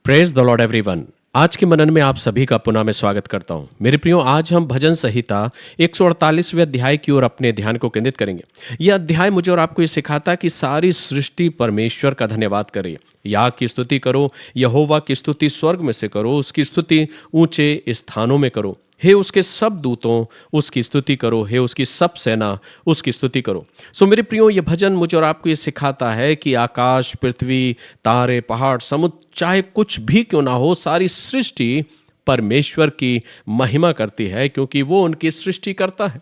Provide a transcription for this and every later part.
Praise the Lord everyone. आज के मनन में आप सभी का पुनः मैं स्वागत करता हूं। मेरे प्रियो, आज हम भजन संहिता 148वें अध्याय की ओर अपने ध्यान को केंद्रित करेंगे। यह अध्याय मुझे और आपको ये सिखाता है कि सारी सृष्टि परमेश्वर का धन्यवाद करे। याह की स्तुति करो, यहोवा की स्तुति स्वर्ग में से करो, उसकी स्तुति ऊंचे स्थानों में करो। हे उसके सब दूतों, उसकी स्तुति करो। हे उसकी सब सेना, उसकी स्तुति करो। सो मेरे प्रियो, ये भजन मुझे और आपको ये सिखाता है कि आकाश, पृथ्वी, तारे, पहाड़, समुद्र, चाहे कुछ भी क्यों ना हो, सारी सृष्टि परमेश्वर की महिमा करती है, क्योंकि वो उनकी सृष्टि करता है।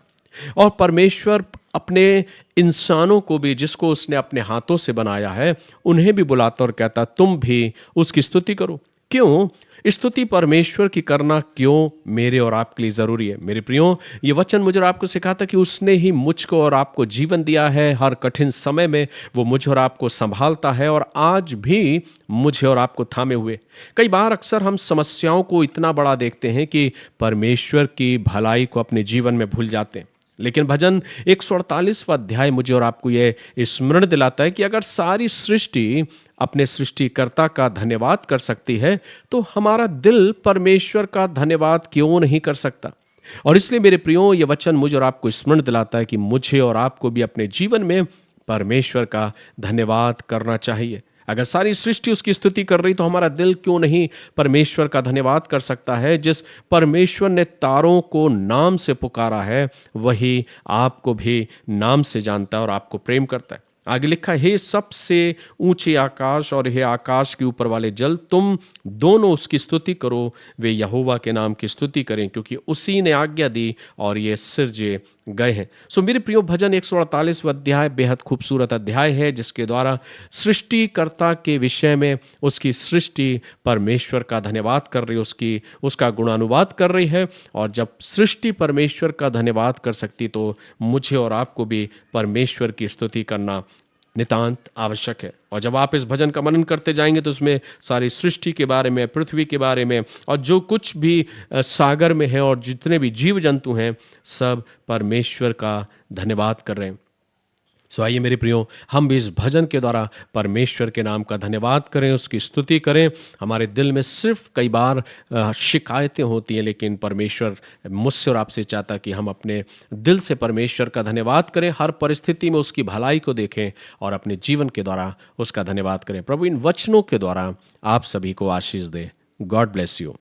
और परमेश्वर अपने इंसानों को भी, जिसको उसने अपने हाथों से बनाया है, उन्हें भी बुलाता और कहता, तुम भी उसकी स्तुति करो। क्यों? स्तुति परमेश्वर की करना क्यों मेरे और आपके लिए जरूरी है? मेरे प्रियो, ये वचन मुझे और आपको सिखाता कि उसने ही मुझको और आपको जीवन दिया है। हर कठिन समय में वो मुझे और आपको संभालता है और आज भी मुझे और आपको थामे हुए। कई बार अक्सर हम समस्याओं को इतना बड़ा देखते हैं कि परमेश्वर की भलाई को अपने जीवन में भूल जाते हैं। लेकिन भजन 148वां अध्याय मुझे और आपको यह स्मरण दिलाता है कि अगर सारी सृष्टि अपने सृष्टिकर्ता का धन्यवाद कर सकती है, तो हमारा दिल परमेश्वर का धन्यवाद क्यों नहीं कर सकता? और इसलिए मेरे प्रियो, यह वचन मुझे और आपको स्मरण दिलाता है कि मुझे और आपको भी अपने जीवन में परमेश्वर का धन्यवाद करना चाहिए। अगर सारी सृष्टि उसकी स्तुति कर रही, तो हमारा दिल क्यों नहीं परमेश्वर का धन्यवाद कर सकता है? जिस परमेश्वर ने तारों को नाम से पुकारा है, वही आपको भी नाम से जानता है और आपको प्रेम करता है। आगे लिखा, हे सबसे ऊंचे आकाश और हे आकाश के ऊपर वाले जल, तुम दोनों उसकी स्तुति करो। वे यहोवा के नाम की स्तुति करें, क्योंकि उसी ने आज्ञा दी और ये सिरजे गए हैं। सो मेरे प्रियो, भजन 148वां अध्याय बेहद खूबसूरत अध्याय है, जिसके द्वारा सृष्टिकर्ता के विषय में, उसकी सृष्टि परमेश्वर का धन्यवाद कर रही है, उसका गुणानुवाद कर रही है। और जब सृष्टि परमेश्वर का धन्यवाद कर सकती, तो मुझे और आपको भी परमेश्वर की स्तुति करना नितांत आवश्यक है। और जब आप इस भजन का मनन करते जाएंगे, तो उसमें सारी सृष्टि के बारे में, पृथ्वी के बारे में, और जो कुछ भी सागर में है और जितने भी जीव जंतु हैं, सब परमेश्वर का धन्यवाद कर रहे हैं। सो आइए मेरे प्रियो, हम भी इस भजन के द्वारा परमेश्वर के नाम का धन्यवाद करें, उसकी स्तुति करें। हमारे दिल में सिर्फ कई बार शिकायतें होती हैं, लेकिन परमेश्वर मुझसे और आपसे चाहता कि हम अपने दिल से परमेश्वर का धन्यवाद करें, हर परिस्थिति में उसकी भलाई को देखें और अपने जीवन के द्वारा उसका धन्यवाद करें। प्रभु इन वचनों के द्वारा आप सभी को आशीष दे। God bless you.